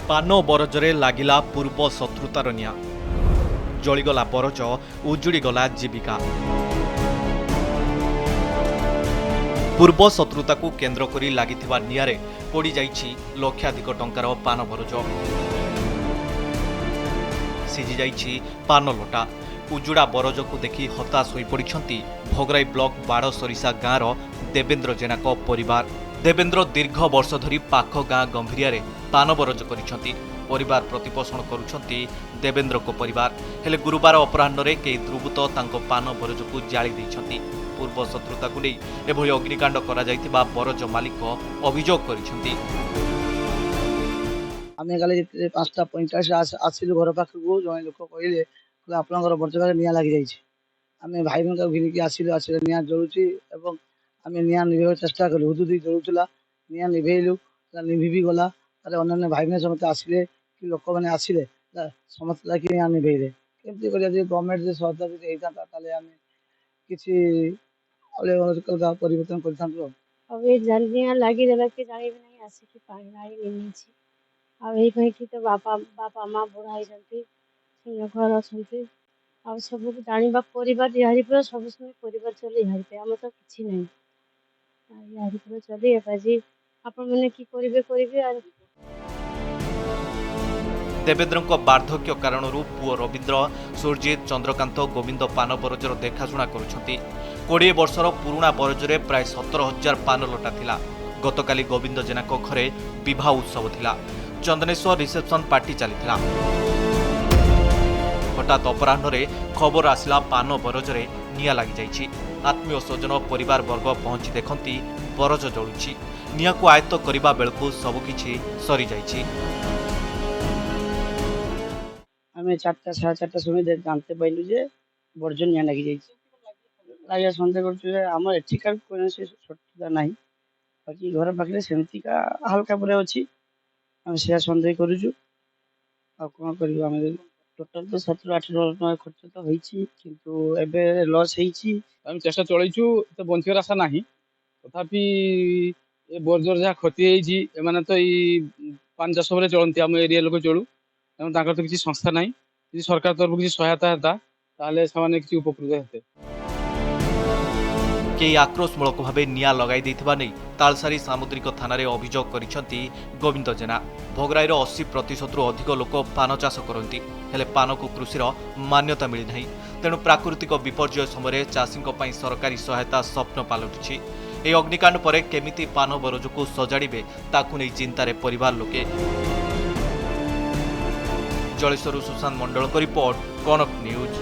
ପାନ ବରଜରେ ଲାଗିଲା ପୂର୍ବ ଶତ୍ରୁତାର ନିଆଁ। ଜଳିଗଲା ବରଜ, ଉଜୁଡ଼ିଗଲା ଜୀବିକା। ପୂର୍ବ ଶତ୍ରୁତାକୁ କେନ୍ଦ୍ର କରି ଲାଗିଥିବା ନିଆଁରେ ପୋଡ଼ିଯାଇଛି ଲକ୍ଷାଧିକ ଟଙ୍କାର ପାନ ବରଜ। ସିଝିଯାଇଛି ପାନ ଲଟା। ଉଜୁଡ଼ା ବରଜକୁ ଦେଖି ହତାଶ ହୋଇପଡ଼ିଛନ୍ତି ଭୋଗରାଇ ବ୍ଲକ ବାଡ଼ସରିଷା ଗାଁର ଦେବେନ୍ଦ୍ର ଜେନାଙ୍କ ପରିବାର। ଦେବେନ୍ଦ୍ର ଦୀର୍ଘ ବର୍ଷ ଧରି ପାଖ ଗାଁ ଗମ୍ଭୀରିଆରେ ପାନ ବରଜ କରିଛନ୍ତି। ପରିବାର ପ୍ରତିପୋଷଣ କରୁଛନ୍ତି ଦେବେନ୍ଦ୍ରଙ୍କ ପରିବାର। ହେଲେ ଗୁରୁବାର ଅପରାହ୍ନରେ କେହି ଦୁର୍ବୃତ୍ତ ତାଙ୍କ ପାନ ବରଜକୁ ଜାଳି ଦେଇଛନ୍ତି। ପୂର୍ବ ଶତ୍ରୁତାକୁ ନେଇ ଏଭଳି ଅଗ୍ନିକାଣ୍ଡ କରାଯାଇଥିବା ବରଜ ମାଲିକ ଅଭିଯୋଗ କରିଛନ୍ତି। ଆମେ କାଲି 5:45 ଆସିଲୁ ଘର ପାଖକୁ। ଜଣେ ଲୋକ କହିଲେ ଆପଣଙ୍କର ବରଜ ପାଖରେ ନିଆଁ ଲାଗିଯାଇଛି। ଆମେ ଭାଇ ଭଉଣୀ ଘିନିକି ଆସିଲେ ନିଆଁ ଜଳୁଛି ଏବଂ ଆମେ ନିଆଁ ନିଭେଇବାକୁ ଚେଷ୍ଟା କଲୁ। ହୁଦୁଦି ଜଳୁଥିଲା, ନିଆଁ ନିଭେଇଲୁ, ନିଭି ବି ଗଲା। ତାହେଲେ ଅନ୍ୟାନ୍ୟ ଭାଇ ଭଉଣୀ ସମସ୍ତେ ଆସିଲେ କି ଲୋକମାନେ ଆସିଲେ, ସମସ୍ତେ ଯାଇକି ନିଆଁ ନିଭେଇଲେ। କେମିତି କରିବା, ଯଦି ଗଭର୍ଣ୍ଣମେଣ୍ଟ ଯଦି ସହାୟତା ଯଦି ହେଇଥାନ୍ତା ତାହେଲେ ଆମେ କିଛି ପରିବର୍ତ୍ତନ କରିଥାନ୍ତୁ। ଆଉ ଏ ନିଆଁ ଲାଗିଦେଲା କି ଜାଣିବି ନାହିଁ, ଆସିକି ପାଣି ମାରି ନେଇଯାଇଛି। ଆଉ ଏଇପାଇଁ ତ ବାପା ମା ବୁଢ଼ା ହେଇଛନ୍ତି, ଘର ଅଛନ୍ତି। ଆଉ ସବୁକୁ ଜାଣିବା ପରିବାର ଇହାରି ପୁରା ସବୁ ସମୟ ପରିବାର ଚଲେ ଇହାରି ପାଇଁ ଆମର ତ କିଛି ନାହିଁ। ଇହାରି ପୁରା ଚଲେ ଏକାଜି ଆପଣମାନେ କି କରିବେ। ଆଉ ଦେବେନ୍ଦ୍ରଙ୍କ ବାର୍ଦ୍ଧକ୍ୟ କାରଣରୁ ପୁଅ ରବୀନ୍ଦ୍ର, ସୁରଜିତ, ଚନ୍ଦ୍ରକାନ୍ତ, ଗୋବିନ୍ଦ ପାନ ବରଜର ଦେଖାଶୁଣା କରୁଛନ୍ତି। 20 ବର୍ଷର ପୁରୁଣା ବରଜରେ ପ୍ରାୟ 17,000 ପାନ ଲଟା ଥିଲା। ଗତକାଲି ଗୋବିନ୍ଦ ଜେନାଙ୍କ ଘରେ ବିବାହ ଉତ୍ସବ ଥିଲା। ଚନ୍ଦନେଶ୍ୱର ରିସେପ୍ସନ ପାର୍ଟି ଚାଲିଥିଲା। ହଠାତ୍ ଅପରାହ୍ନରେ ଖବର ଆସିଲା ପାନ ବରଜରେ ନିଆଁ ଲାଗିଯାଇଛି। ଆତ୍ମୀୟ ସ୍ୱଜନ ପରିବାର ବର୍ଗ ପହଞ୍ଚି ଦେଖନ୍ତି ବରଜ ଜଳୁଛି। ନିଆଁକୁ ଆୟତ୍ତ କରିବା ବେଳକୁ ସବୁକିଛି ସରିଯାଇଛି। ଆମେ 4ଟା 4:30 ସମୟ ଜାଣତେ ପାଇଲୁ ଯେ ବରଜ ନିଆଁ ଲାଗିଯାଇଛି। ଆଜ୍ଞା ସନ୍ଦେହ କରୁଛୁ ଯେ ଆମର ଏଠିକାର କୌଣସି ଶତ୍ରୁତା ନାହିଁ, ବାକି ଘର ପାଖରେ ସେମିତିକା ହାଲକା ପୁରା ଅଛି। ଆମେ ସେୟା ସନ୍ଦେହ କରୁଛୁ। ଆଉ କ'ଣ କରିବୁ, ଆମେ ଟୋଟାଲ ତ 17-18 ଟଙ୍କା ଖର୍ଚ୍ଚ ତ ହେଇଛି, କିନ୍ତୁ ଏବେ ଲସ୍ ହେଇଛି। ଆମେ ଚେଷ୍ଟା ଚଳେଇଛୁ, ତ ବଞ୍ଚିବାର ଆଶା ନାହିଁ। ତଥାପି ଏ ବରଜର ଯାହା କ୍ଷତି ହେଇଛି, ଏମାନେ ତ ଏଇ ପାନ ଚାଷ ଉପରେ ଚଳନ୍ତି, ଆମ ଏରିଆ ଲୋକ ଚଳୁ। ତେଣୁ ତାଙ୍କର ତ କିଛି ସଂସ୍ଥା ନାହିଁ। ଯଦି ସରକାର ତରଫରୁ କିଛି ସହାୟତା ହେତା ତାହେଲେ ସେମାନେ କିଛି ଉପକୃତ ହେତେ। କେହି ଆକ୍ରୋଶମୂଳକ ଭାବେ ନିଆଁ ଲଗାଇ ଦେଇଥିବା ନେଇ ତାଳସାରୀ ସାମୁଦ୍ରିକ ଥାନାରେ ଅଭିଯୋଗ କରିଛନ୍ତି ଗୋବିନ୍ଦ ଜେନା। ଭୋଗରାଇର 80%ରୁ ଅଧିକ ଲୋକ ପାନ ଚାଷ କରନ୍ତି, ହେଲେ ପାନକୁ କୃଷିର ମାନ୍ୟତା ମିଳିନାହିଁ। ତେଣୁ ପ୍ରାକୃତିକ ବିପର୍ଯ୍ୟୟ ସମୟରେ ଚାଷୀଙ୍କ ପାଇଁ ସରକାରୀ ସହାୟତା ସ୍ୱପ୍ନ ପାଲଟିଛି। ଏହି ଅଗ୍ନିକାଣ୍ଡ ପରେ କେମିତି ପାନ ବରଜକୁ ସଜାଡ଼ିବେ ତାକୁ ନେଇ ଚିନ୍ତାରେ ପରିବାର ଲୋକେ। ଜଳେଶ୍ୱରରୁ ସୁଶାନ୍ତ ମଣ୍ଡଳଙ୍କ ରିପୋର୍ଟ, କନକ ନ୍ୟୁଜ୍।